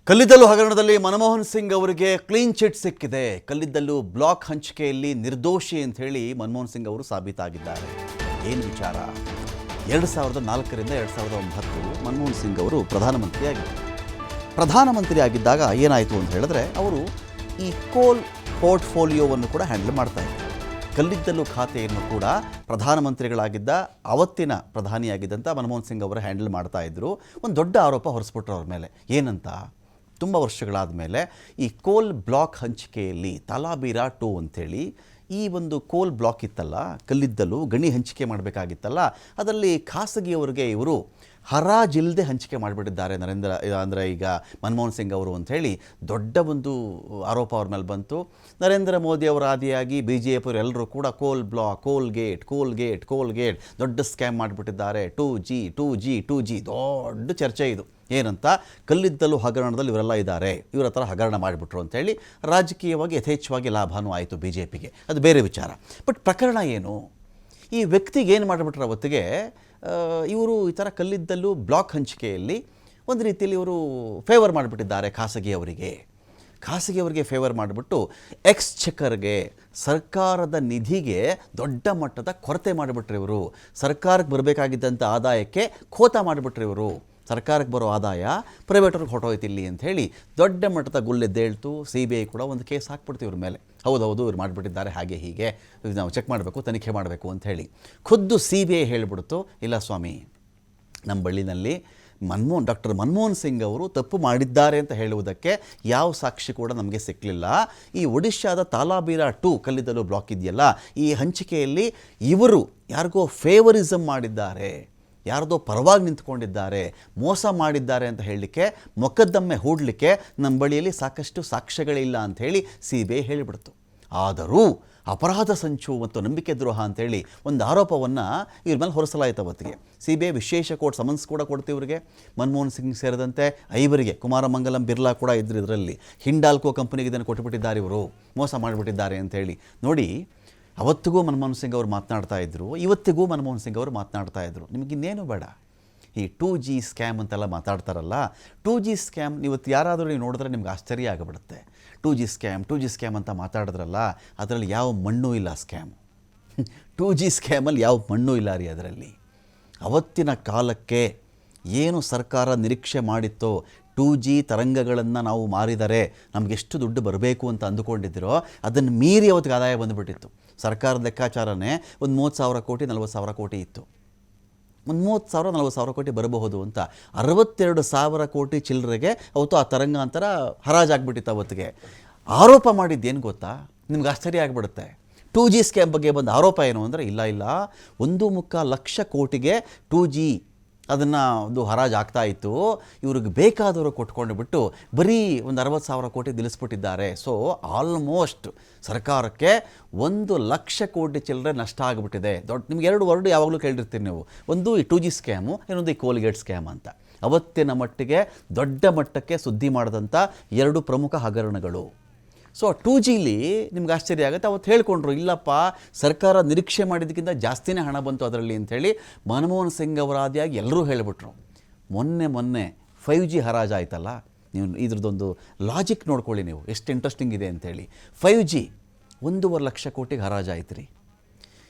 ಕಲ್ಲಿದ್ದಲು ಹಗರಣದಲ್ಲಿ ಮನಮೋಹನ್ ಸಿಂಗ್ ಅವರಿಗೆ ಕ್ಲೀನ್ ಚಿಟ್ ಸಿಕ್ಕಿದೆ. ಕಲ್ಲಿದ್ದಲು ಬ್ಲಾಕ್ ಹಂಚಿಕೆಯಲ್ಲಿ ನಿರ್ದೋಷಿ ಅಂತ ಹೇಳಿ ಮನಮೋಹನ್ ಸಿಂಗ್ ಅವರು ಸಾಬೀತಾಗಿದ್ದಾರೆ. ಏನು ವಿಚಾರ? 2004ರಿಂದ 2009 ಮನಮೋಹನ್ ಸಿಂಗ್ ಅವರು ಪ್ರಧಾನಮಂತ್ರಿ ಆಗಿದ್ದಾಗ ಏನಾಯಿತು ಅಂತ ಹೇಳಿದ್ರೆ ಅವರು ಈ ಕೋಲ್ ಪೋರ್ಟ್ಫೋಲಿಯೋವನ್ನು ಕೂಡ ಹ್ಯಾಂಡಲ್ ಮಾಡ್ತಾ ಇದ್ದಾರೆ. ಕಲ್ಲಿದ್ದಲು ಖಾತೆಯನ್ನು ಕೂಡ ಪ್ರಧಾನಮಂತ್ರಿಗಳಾಗಿದ್ದ ಅವತ್ತಿನ ಪ್ರಧಾನಿಯಾಗಿದ್ದಂಥ ಮನಮೋಹನ್ ಸಿಂಗ್ ಅವರು ಹ್ಯಾಂಡಲ್ ಮಾಡ್ತಾ ಇದ್ದರು. ಒಂದು ದೊಡ್ಡ ಆರೋಪ ಹೊರಿಸ್ಬಿಟ್ರು ಅವ್ರ ಮೇಲೆ. ಏನಂತ? ತುಂಬ ವರ್ಷಗಳಾದ ಮೇಲೆ ಈ ಕೋಲ್ ಬ್ಲಾಕ್ ಹಂಚಿಕೆಯಲ್ಲಿ ತಲಾಬೀರಾ 2 ಅಂಥೇಳಿ ಈ ಒಂದು ಕೋಲ್ ಬ್ಲಾಕ್ ಇತ್ತಲ್ಲ, ಕಲ್ಲಿದ್ದಲು ಗಣಿ ಹಂಚಿಕೆ ಮಾಡಬೇಕಾಗಿತ್ತಲ್ಲ, ಅದರಲ್ಲಿ ಖಾಸಗಿಯವರಿಗೆ ಇವರು ಹರಾಜಿಲ್ಲದೆ ಹಂಚಿಕೆ ಮಾಡಿಬಿಟ್ಟಿದ್ದಾರೆ ಅಂದರೆ ಈಗ ಮನಮೋಹನ್ ಸಿಂಗ್ ಅವರು ಅಂಥೇಳಿ ದೊಡ್ಡ ಒಂದು ಆರೋಪ ಅವ್ರ ಮೇಲೆ ಬಂತು. ನರೇಂದ್ರ ಮೋದಿ ಅವರ ಆದಿಯಾಗಿ BJP ಎಲ್ಲರೂ ಕೂಡ ಕೋಲ್ ಬ್ಲಾಕ್, ಕೋಲ್ಗೇಟ್ ದೊಡ್ಡ ಸ್ಕ್ಯಾಮ್ ಮಾಡಿಬಿಟ್ಟಿದ್ದಾರೆ. 2G ದೊಡ್ಡ ಚರ್ಚೆ ಇದು. ಏನಂತ? ಕಲ್ಲಿದ್ದಲು ಹಗರಣದಲ್ಲಿ ಇವರೆಲ್ಲ ಇದ್ದಾರೆ, ಇವರ ಹತ್ರ ಹಗರಣ ಮಾಡಿಬಿಟ್ರು ಅಂಥೇಳಿ ರಾಜಕೀಯವಾಗಿ ಯಥೇಚ್ಛವಾಗಿ ಲಾಭನೂ ಆಯಿತು BJPಗೆ. ಅದು ಬೇರೆ ವಿಚಾರ. ಬಟ್ ಪ್ರಕರಣ ಏನು? ಈ ವ್ಯಕ್ತಿಗೆ ಏನು ಮಾಡಿಬಿಟ್ರೆ ಅವತ್ತಿಗೆ ಇವರು ಈ ಥರ ಕಲ್ಲಿದ್ದಲು ಬ್ಲಾಕ್ ಹಂಚಿಕೆಯಲ್ಲಿ ಒಂದು ರೀತಿಯಲ್ಲಿ ಇವರು ಫೇವರ್ ಮಾಡಿಬಿಟ್ಟಿದ್ದಾರೆ ಖಾಸಗಿಯವರಿಗೆ ಫೇವರ್ ಮಾಡಿಬಿಟ್ಟು ಎಕ್ಸ್ಚೆಕರ್ಗೆ, ಸರ್ಕಾರದ ನಿಧಿಗೆ ದೊಡ್ಡ ಮಟ್ಟದ ಕೊರತೆ ಮಾಡಿಬಿಟ್ರು ಇವರು. ಸರ್ಕಾರಕ್ಕೆ ಬರಬೇಕಾಗಿದ್ದಂಥ ಆದಾಯಕ್ಕೆ ಖೋತ ಮಾಡಿಬಿಟ್ರು ಇವರು. ಸರ್ಕಾರಕ್ಕೆ ಬರೋ ಆದಾಯ ಪ್ರೈವೇಟರ್ಗೆ ಹೊಟ್ಟೋಯ್ತು ಇಲ್ಲಿ ಅಂಥೇಳಿ ದೊಡ್ಡ ಮಟ್ಟದ ಗುಲ್ಲೆದ್ದೇಳ್ತು. CBI ಕೂಡ ಒಂದು ಕೇಸ್ ಹಾಕ್ಬಿಡ್ತೀವಿ ಇವ್ರ ಮೇಲೆ. ಹೌದು ಇವ್ರು ಮಾಡಿಬಿಟ್ಟಿದ್ದಾರೆ, ಹಾಗೆ ಹೀಗೆ ನಾವು ಚೆಕ್ ಮಾಡಬೇಕು, ತನಿಖೆ ಮಾಡಬೇಕು ಅಂಥೇಳಿ ಖುದ್ದು CBI ಹೇಳಿಬಿಡ್ತು, ಇಲ್ಲ ಸ್ವಾಮಿ, ನಮ್ಮ ಬಳ್ಳಿನಲ್ಲಿ ಡಾಕ್ಟರ್ ಮನಮೋಹನ್ ಸಿಂಗ್ ಅವರು ತಪ್ಪು ಮಾಡಿದ್ದಾರೆ ಅಂತ ಹೇಳುವುದಕ್ಕೆ ಯಾವ ಸಾಕ್ಷಿ ಕೂಡ ನಮಗೆ ಸಿಕ್ಕಲಿಲ್ಲ. ಈ ಒಡಿಶಾದ ತಲಾಬೀರಾ 2 ಕಲ್ಲಿದ್ದಲು ಬ್ಲಾಕ್ ಇದೆಯಲ್ಲ, ಈ ಹಂಚಿಕೆಯಲ್ಲಿ ಇವರು ಯಾರಿಗೋ ಫೇವರಿಸಮ್ ಮಾಡಿದ್ದಾರೆ, ಯಾರದೋ ಪರವಾಗಿ ನಿಂತ್ಕೊಂಡಿದ್ದಾರೆ, ಮೋಸ ಮಾಡಿದ್ದಾರೆ ಅಂತ ಹೇಳಲಿಕ್ಕೆ, ಮೊಕದ್ದಮೆ ಹೂಡಲಿಕ್ಕೆ ನಮ್ಮ ಬಳಿಯಲ್ಲಿ ಸಾಕಷ್ಟು ಸಾಕ್ಷ್ಯಗಳಿಲ್ಲ ಅಂಥೇಳಿ CBI ಹೇಳಿಬಿಡ್ತು. ಆದರೂ ಅಪರಾಧ ಸಂಚು ಮತ್ತು ನಂಬಿಕೆ ದ್ರೋಹ ಅಂಥೇಳಿ ಒಂದು ಆರೋಪವನ್ನು ಇವ್ರ ಮೇಲೆ ಹೊರಿಸಲಾಯಿತು. ಅವತ್ತಿಗೆ CBI ವಿಶೇಷ ಕೋರ್ಟ್ ಸಮನ್ಸ್ ಕೂಡ ಕೊಡ್ತೀವಿ ಇವರಿಗೆ. ಮನಮೋಹನ್ ಸಿಂಗ್ ಸೇರಿದಂತೆ 5 ಕುಮಾರ ಮಂಗಲಂ ಬಿರ್ಲಾ ಕೂಡ ಇದ್ರು ಇದರಲ್ಲಿ. ಹಿಂಡಾಲ್ಕೋ ಕಂಪನಿಗೆ ಇದನ್ನು ಕೊಟ್ಟುಬಿಟ್ಟಿದ್ದಾರೆ, ಇವರು ಮೋಸ ಮಾಡಿಬಿಟ್ಟಿದ್ದಾರೆ ಅಂಥೇಳಿ. ನೋಡಿ, ಅವತ್ತಿಗೂ ಮನಮೋಹನ್ ಸಿಂಗ್ ಅವರು ಮಾತನಾಡ್ತಾ ಇದ್ದರು, ಇವತ್ತಿಗೂ ಮನಮೋಹನ್ ಸಿಂಗ್ ಅವರು ಮಾತನಾಡ್ತಾ ಇದ್ದರು. ನಿಮಗಿನ್ನೇನು ಬೇಡ, ಈ 2G ಸ್ಕ್ಯಾಮ್ ಅಂತೆಲ್ಲ ಮಾತಾಡ್ತಾರಲ್ಲ, 2G ಸ್ಕ್ಯಾಮ್ ಇವತ್ತು ಯಾರಾದರೂ ನೀವು ನೋಡಿದ್ರೆ ನಿಮ್ಗೆ ಆಶ್ಚರ್ಯ ಆಗಿಬಿಡುತ್ತೆ. 2G ಸ್ಕ್ಯಾಮ್ ಅಂತ ಮಾತಾಡಿದ್ರಲ್ಲ, ಅದರಲ್ಲಿ ಯಾವ ಮಣ್ಣು ಇಲ್ಲ ಸ್ಕ್ಯಾಮ್. 2G ಸ್ಕ್ಯಾಮಲ್ಲಿ ಯಾವ ಮಣ್ಣು ಇಲ್ಲ ರೀ ಅದರಲ್ಲಿ. ಅವತ್ತಿನ ಕಾಲಕ್ಕೆ ಏನು ಸರ್ಕಾರ ನಿರೀಕ್ಷೆ ಮಾಡಿತ್ತೋ, 2G ತರಂಗಗಳನ್ನು ನಾವು ಮಾರಿದರೆ ನಮಗೆಷ್ಟು ದುಡ್ಡು ಬರಬೇಕು ಅಂತ ಅಂದುಕೊಂಡಿದ್ದಿರೋ ಅದನ್ನು ಮೀರಿ ಅವತ್ತಿಗೆ ಆದಾಯ ಬಂದುಬಿಟ್ಟಿತ್ತು. ಸರ್ಕಾರದ ಲೆಕ್ಕಾಚಾರನೇ ಒಂದು 30,000 ಕೋಟಿ 40,000 ಕೋಟಿ ಇತ್ತು. ಒಂದು 30,000 40,000 ಕೋಟಿ ಬರಬಹುದು ಅಂತ 62,000 ಕೋಟಿ ಚಿಲ್ಲರೆಗೆ ಅವತ್ತು ಆ ತರಂಗಾಂತರ ಹರಾಜಾಗ್ಬಿಟ್ಟಿತ್ತು. ಅವತ್ತಿಗೆ ಆರೋಪ ಮಾಡಿದ್ದೇನು ಗೊತ್ತಾ? ನಿಮ್ಗೆ ಆಶ್ಚರ್ಯ ಆಗಿಬಿಡುತ್ತೆ. 2G ಸ್ಕ್ಯಾಮ್ ಬಗ್ಗೆ ಬಂದ ಆರೋಪ ಏನು ಅಂದರೆ, ಇಲ್ಲ 1.25 ಲಕ್ಷ ಕೋಟಿಗೆ 2G ಅದನ್ನು ಒಂದು ಹರಾಜು ಆಗ್ತಾ ಇತ್ತು. ಇವ್ರಿಗೆ ಬೇಕಾದವರು ಕೊಟ್ಕೊಂಡು ಬಿಟ್ಟು ಬರೀ ಒಂದು 60,000 ಕೋಟಿ ನಿಲ್ಲಿಸ್ಬಿಟ್ಟಿದ್ದಾರೆ. ಸೊ ಆಲ್ಮೋಸ್ಟ್ ಸರ್ಕಾರಕ್ಕೆ 1 ಲಕ್ಷ ಕೋಟಿ ಚಿಲ್ಲರೆ ನಷ್ಟ ಆಗಿಬಿಟ್ಟಿದೆ. ನಿಮ್ಗೆ 2 ವರ್ಡ್ ಯಾವಾಗಲೂ ಕೇಳಿರ್ತೀರಿ ನೀವು. ಒಂದು ಈ 2G ಸ್ಕ್ಯಾಮು, ಇನ್ನೊಂದು ಈ ಕೋಲ್ಗೇಟ್ ಸ್ಕ್ಯಾಮ್ ಅಂತ. ಅವತ್ತಿನ ಮಟ್ಟಿಗೆ ದೊಡ್ಡ ಮಟ್ಟಕ್ಕೆ ಸುದ್ದಿ ಮಾಡಿದಂಥ 2 ಪ್ರಮುಖ ಹಗರಣಗಳು. ಸೊ 2Gಲಿ ನಿಮ್ಗೆ ಆಶ್ಚರ್ಯ ಆಗುತ್ತೆ. ಅವತ್ತು ಹೇಳ್ಕೊಂಡ್ರು, ಇಲ್ಲಪ್ಪ, ಸರ್ಕಾರ ನಿರೀಕ್ಷೆ ಮಾಡಿದ್ದಕ್ಕಿಂತ ಜಾಸ್ತಿನೇ ಹಣ ಬಂತು ಅದರಲ್ಲಿ ಅಂಥೇಳಿ ಮನಮೋಹನ್ ಸಿಂಗ್ ಅವರಾದಿಯಾಗಿ ಎಲ್ಲರೂ ಹೇಳಿಬಿಟ್ರು. ಮೊನ್ನೆ 5G ಹರಾಜು ಆಯ್ತಲ್ಲ, ನೀವು ಇದ್ರದ್ದೊಂದು ಲಾಜಿಕ್ ನೋಡ್ಕೊಳ್ಳಿ ನೀವು, ಎಷ್ಟು ಇಂಟ್ರೆಸ್ಟಿಂಗ್ ಇದೆ ಅಂಥೇಳಿ. 5G 1.5 ಲಕ್ಷ ಕೋಟಿಗೆ ಹರಾಜು ಆಯ್ತು ರೀ.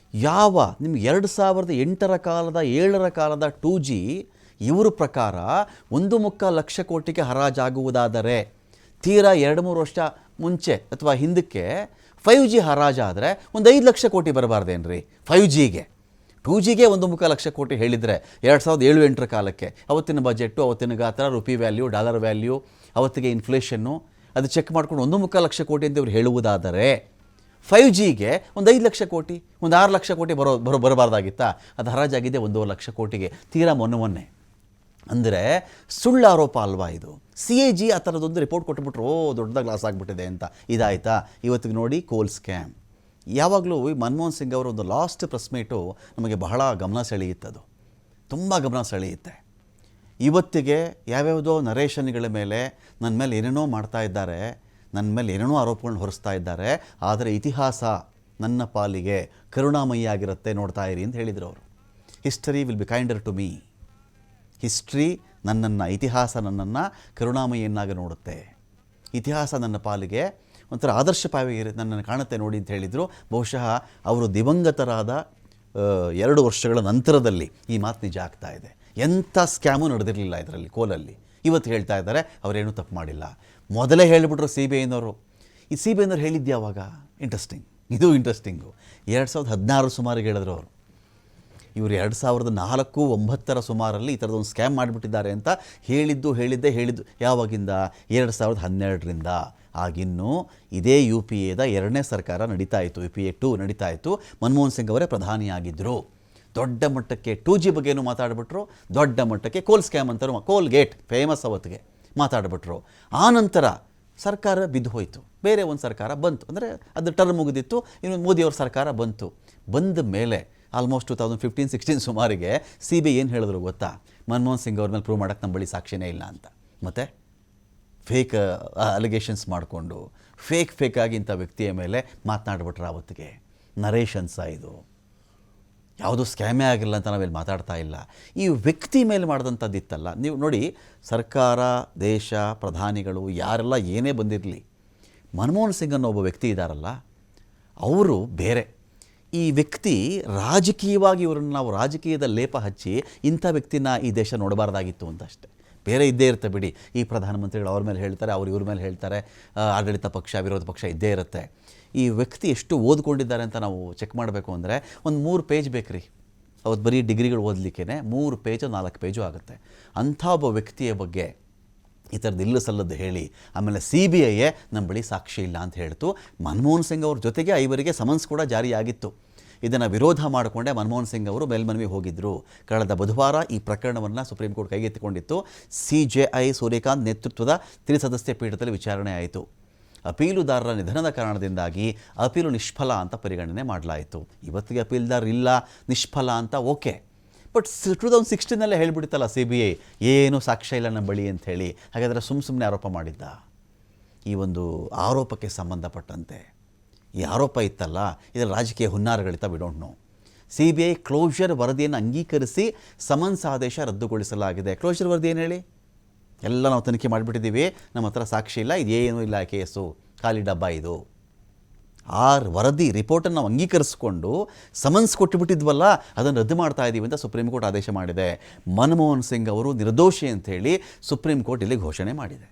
ನಿಮ್ಗೆ 2008 ಕಾಲದ 7 ಕಾಲದ 2G ಇವ್ರ ಪ್ರಕಾರ 1.25 ಲಕ್ಷ ಕೋಟಿಗೆ ಹರಾಜಾಗುವುದಾದರೆ, ತೀರಾ 2-3 ವರ್ಷ ಮುಂಚೆ ಅಥವಾ ಹಿಂದಕ್ಕೆ 5G ಹರಾಜಾದರೆ ಒಂದು 5 ಲಕ್ಷ ಕೋಟಿ ಬರಬಾರ್ದೇನ್ರಿ 5Gಗೆ? 2Gಗೆ 1.25 ಲಕ್ಷ ಕೋಟಿ ಹೇಳಿದರೆ 2007-8 ಕಾಲಕ್ಕೆ ಅವತ್ತಿನ ಬಜೆಟ್ಟು, ಅವತ್ತಿನ ಗಾತ್ರ, ರುಪಿ ವ್ಯಾಲ್ಯೂ, ಡಾಲರ್ ವ್ಯಾಲ್ಯೂ, ಅವತ್ತಿಗೆ ಇನ್ಫ್ಲೇಷನ್ನು ಅದು ಚೆಕ್ ಮಾಡ್ಕೊಂಡು 1.25 ಲಕ್ಷ ಕೋಟಿ ಅಂತ ಇವ್ರು ಹೇಳುವುದಾದರೆ, 5Gಗೆ ಒಂದು 5 ಲಕ್ಷ ಕೋಟಿ, ಒಂದು 6 ಲಕ್ಷ ಕೋಟಿ ಬರಬಾರ್ದಾಗಿತ್ತಾ? ಅದು ಹರಾಜಾಗಿದೆ 1.5 ಲಕ್ಷ ಕೋಟಿಗೆ, ತೀರಾ ಮೊನ್ನೆ. ಅಂದರೆ ಸುಳ್ಳು ಆರೋಪ ಅಲ್ವಾ ಇದು? CAG ಆ ಥರದೊಂದು ರಿಪೋರ್ಟ್ ಕೊಟ್ಬಿಟ್ರು, ದೊಡ್ಡದಾಗಿ ಲಾಸ್ ಆಗಿಬಿಟ್ಟಿದೆ ಅಂತ. ಇದಾಯಿತಾ? ಇವತ್ತಿಗೆ ನೋಡಿ ಕೋಲ್ ಸ್ಕ್ಯಾಮ್. ಯಾವಾಗಲೂ ಮನಮೋಹನ್ ಸಿಂಗ್ ಅವರ ಒಂದು ಲಾಸ್ಟ್ ಪ್ರೆಸ್ ಮೀಟು ನಮಗೆ ಬಹಳ ಗಮನ ಸೆಳೆಯುತ್ತದು, ತುಂಬ ಗಮನ ಸೆಳೆಯುತ್ತೆ. ಇವತ್ತಿಗೆ ಯಾವ್ಯಾವುದೋ ನರೇಷನ್ಗಳ ಮೇಲೆ ನನ್ನ ಮೇಲೆ ಏನೇನೋ ಮಾಡ್ತಾ ಇದ್ದಾರೆ, ನನ್ನ ಮೇಲೆ ಏನೇನೋ ಆರೋಪಗಳನ್ನ ಹೊರಿಸ್ತಾ ಇದ್ದಾರೆ, ಆದರೆ ಇತಿಹಾಸ ನನ್ನ ಪಾಲಿಗೆ ಕರುಣಾಮಯಿಯಾಗಿರುತ್ತೆ, ನೋಡ್ತಾ ಇರಿ ಅಂತ ಹೇಳಿದರು ಅವರು. History will be kinder to me. History ಇತಿಹಾಸ ನನ್ನನ್ನು ಕರುಣಾಮಯಿಯನ್ನಾಗಿ ನೋಡುತ್ತೆ. ಇತಿಹಾಸ ನನ್ನ ಪಾಲಿಗೆ ಒಂಥರ ಆದರ್ಶಪಾವಿ ನನ್ನನ್ನು ಕಾಣುತ್ತೆ ನೋಡಿ ಅಂತ ಹೇಳಿದರು. ಬಹುಶಃ ಅವರು ದಿವಂಗತರಾದ 2 ವರ್ಷಗಳ ನಂತರದಲ್ಲಿ ಈ ಮಾತು ನಿಜ ಆಗ್ತಾ ಇದೆ. ಎಂಥ ಸ್ಕ್ಯಾಮು ನಡೆದಿರಲಿಲ್ಲ ಇದರಲ್ಲಿ, ಕೋಲಲ್ಲಿ. ಇವತ್ತು ಹೇಳ್ತಾ ಇದ್ದಾರೆ ಅವರೇನೂ ತಪ್ಪು ಮಾಡಿಲ್ಲ. ಮೊದಲೇ ಹೇಳಿಬಿಟ್ರು ಸಿ ಬಿ ಐನವರು. ಈ ಸಿ ಬಿ ಐನವ್ರು ಹೇಳಿದ್ದು ಯಾವಾಗ? ಇದು ಇಂಟ್ರೆಸ್ಟಿಂಗು. 2016 ಸುಮಾರಿಗೆ ಹೇಳಿದ್ರು ಅವರು. ಇವರು 2004-09 ಸುಮಾರಲ್ಲಿ ಈ ಥರದೊಂದು ಸ್ಕ್ಯಾಮ್ ಮಾಡಿಬಿಟ್ಟಿದ್ದಾರೆ ಅಂತ ಹೇಳಿದ್ದು ಯಾವಾಗಿಂದ? 2012ರಿಂದ. ಆಗಿನ್ನೂ ಇದೇ ಯು ಪಿ ಎದ 2ನೇ ಸರ್ಕಾರ ನಡೀತಾ ಇತ್ತು, UPA 2 ನಡೀತಾ ಇತ್ತು. ಮನಮೋಹನ್ ಸಿಂಗ್ ಅವರೇ ಪ್ರಧಾನಿಯಾಗಿದ್ದರು. ದೊಡ್ಡ ಮಟ್ಟಕ್ಕೆ 2G ಬಗ್ಗೆನೂ ಮಾತಾಡಿಬಿಟ್ರು, ದೊಡ್ಡ ಮಟ್ಟಕ್ಕೆ ಕೋಲ್ ಸ್ಕ್ಯಾಮ್ ಅಂತಾರೆ, ಕೋಲ್ ಗೇಟ್ ಫೇಮಸ್ ಅವತ್ತಿಗೆ ಮಾತಾಡಿಬಿಟ್ರು. ಆ ನಂತರ ಸರ್ಕಾರ ಬಿದ್ದು ಹೋಯಿತು, ಬೇರೆ ಒಂದು ಸರ್ಕಾರ ಬಂತು. ಅಂದರೆ ಅದು ಟರ್ಮ್ ಮುಗಿದಿತ್ತು, ಇನ್ನು ಮೋದಿಯವ್ರ ಸರ್ಕಾರ ಬಂದ ಮೇಲೆ ಆಲ್ಮೋಸ್ಟ್ 2015-16 ಸುಮಾರಿಗೆ CBI ಏನು ಹೇಳಿದ್ರು ಗೊತ್ತಾ? ಮನಮೋಹನ್ ಸಿಂಗ್ ಅವ್ರ ಮೇಲೆ ಪ್ರೂವ್ ಮಾಡೋಕ್ಕೆ ನಮ್ಮ ಬಳಿ ಸಾಕ್ಷಿನೇ ಇಲ್ಲ ಅಂತ. ಮತ್ತು ಫೇಕ್ ಅಲಿಗೇಷನ್ಸ್ ಮಾಡಿಕೊಂಡು ಫೇಕಾಗಿ ಇಂಥ ವ್ಯಕ್ತಿಯ ಮೇಲೆ ಮಾತನಾಡ್ಬಿಟ್ರೆ ಅವತ್ತಿಗೆ ನರೇಷನ್ಸ ಇದು ಯಾವುದೂ ಸ್ಕ್ಯಾಮೇ ಆಗಿಲ್ಲ ಅಂತ ನಾವಿಲ್ಲಿ ಮಾತಾಡ್ತಾ ಇಲ್ಲ. ಈ ವ್ಯಕ್ತಿ ಮೇಲೆ ಮಾಡಿದಂಥದ್ದಿತ್ತಲ್ಲ. ನೀವು ನೋಡಿ, ಸರ್ಕಾರ, ದೇಶ, ಪ್ರಧಾನಿಗಳು ಯಾರೆಲ್ಲ ಏನೇ ಬಂದಿರಲಿ, ಮನಮೋಹನ್ ಸಿಂಗ್ ಅನ್ನೋ ಒಬ್ಬ ವ್ಯಕ್ತಿ ಇದ್ದಾರಲ್ಲ, ಅವರು ಬೇರೆ. ಈ ವ್ಯಕ್ತಿ ರಾಜಕೀಯವಾಗಿ ಇವರನ್ನು ನಾವು ರಾಜಕೀಯದ ಲೇಪ ಹಚ್ಚಿ ಇಂಥ ವ್ಯಕ್ತಿನ ಈ ದೇಶ ನೋಡಬಾರ್ದಾಗಿತ್ತು ಅಂತ ಅಷ್ಟೇ. ಬೇರೆ ಇದ್ದೇ ಇರುತ್ತೆ ಬಿಡಿ. ಈ ಪ್ರಧಾನಮಂತ್ರಿಗಳು ಅವ್ರ ಮೇಲೆ ಹೇಳ್ತಾರೆ, ಇವ್ರ ಮೇಲೆ ಹೇಳ್ತಾರೆ, ಆಡಳಿತ ಪಕ್ಷ ವಿರೋಧ ಪಕ್ಷ ಇದ್ದೇ ಇರುತ್ತೆ. ಈ ವ್ಯಕ್ತಿ ಎಷ್ಟು ಓದ್ಕೊಂಡಿದ್ದಾರೆ ಅಂತ ನಾವು ಚೆಕ್ ಮಾಡಬೇಕು ಅಂದರೆ ಒಂದು 3 ಪೇಜ್ ಬೇಕ್ರಿ. ಅವತ್ತು ಬರೀ ಡಿಗ್ರಿಗಳು ಓದಲಿಕ್ಕೇ 3 ಪೇಜು 4 ಪೇಜು ಆಗುತ್ತೆ. ಅಂಥ ಒಬ್ಬ ವ್ಯಕ್ತಿಯ ಬಗ್ಗೆ ಈ ಥರದ್ದು ಇಲ್ಲ ಸಲ್ಲದ್ದು ಹೇಳಿ ಆಮೇಲೆ CBIಯೇ ನಮ್ಮ ಬಳಿ ಸಾಕ್ಷಿ ಇಲ್ಲ ಅಂತ ಹೇಳ್ತು. ಮನಮೋಹನ್ ಸಿಂಗ್ ಅವ್ರ ಜೊತೆಗೆ 5 ಸಮನ್ಸ್ ಕೂಡ ಜಾರಿಯಾಗಿತ್ತು. ಇದನ್ನು ವಿರೋಧ ಮಾಡಿಕೊಂಡೇ ಮನಮೋಹನ್ ಸಿಂಗ್ ಅವರು ಮೇಲ್ಮನವಿ ಹೋಗಿದ್ದರು. ಕಳೆದ ಬುಧವಾರ ಈ ಪ್ರಕರಣವನ್ನು ಸುಪ್ರೀಂ ಕೋರ್ಟ್ ಕೈಗೆತ್ತಿಕೊಂಡಿತ್ತು. CJI ಸೂರ್ಯಕಾಂತ್ ನೇತೃತ್ವದ ತ್ರಿಸದಸ್ಯ ಪೀಠದಲ್ಲಿ ವಿಚಾರಣೆ ಆಯಿತು. ಅಪೀಲುದಾರರ ನಿಧನದ ಕಾರಣದಿಂದಾಗಿ ಅಪೀಲು ನಿಷ್ಫಲ ಅಂತ ಪರಿಗಣನೆ ಮಾಡಲಾಯಿತು. ಇವತ್ತಿಗೆ ಅಪೀಲ್ದಾರ ಇಲ್ಲ, ನಿಷ್ಫಲ ಅಂತ ಓಕೆ. ಬಟ್ 2016ನಲ್ಲೇ ಹೇಳಿಬಿಡ್ತಲ್ಲ CBI ಏನೂ ಸಾಕ್ಷ್ಯ ಇಲ್ಲ ನಮ್ಮ ಬಳಿ ಅಂಥೇಳಿ. ಹಾಗಾದರೆ ಸುಮ್ಮನೆ ಆರೋಪ ಮಾಡಿದ್ದ? ಈ ಒಂದು ಆರೋಪಕ್ಕೆ ಸಂಬಂಧಪಟ್ಟಂತೆ ಈ ಆರೋಪ ಇತ್ತಲ್ಲ, ಇದರ ರಾಜಕೀಯ ಹುನ್ನಾರಗಳಿತ we don't know. CBI closure ವರದಿಯನ್ನು ಅಂಗೀಕರಿಸಿ ಸಮನ್ಸ್ ಆದೇಶ ರದ್ದುಗೊಳಿಸಲಾಗಿದೆ. ಕ್ಲೋಷರ್ ವರದಿ ಏನು ಹೇಳಿ? ಎಲ್ಲ ನಾವು ತನಿಖೆ ಮಾಡಿಬಿಟ್ಟಿದ್ದೀವಿ, ನಮ್ಮ ಹತ್ರ ಸಾಕ್ಷಿ ಇಲ್ಲ, ಇದೇನೂ ಇಲ್ಲ, ಕೇಸು ಖಾಲಿ ಡಬ್ಬ ಇದು. ಆ ವರದಿ ರಿಪೋರ್ಟನ್ನು ನಾವು ಅಂಗೀಕರಿಸಿಕೊಂಡು ಸಮನ್ಸ್ ಕೊಟ್ಟುಬಿಟ್ಟಿದ್ವಲ್ಲ, ಅದನ್ನು ರದ್ದು ಮಾಡ್ತಾ ಇದ್ದೀವಿ ಅಂತ ಸುಪ್ರೀಂ ಕೋರ್ಟ್ ಆದೇಶ ಮಾಡಿದೆ. ಮನಮೋಹನ್ ಸಿಂಗ್ ಅವರು ನಿರ್ದೋಷಿ ಅಂಥೇಳಿ ಸುಪ್ರೀಂ ಕೋರ್ಟ್ ಇಲ್ಲಿ ಘೋಷಣೆ ಮಾಡಿದೆ.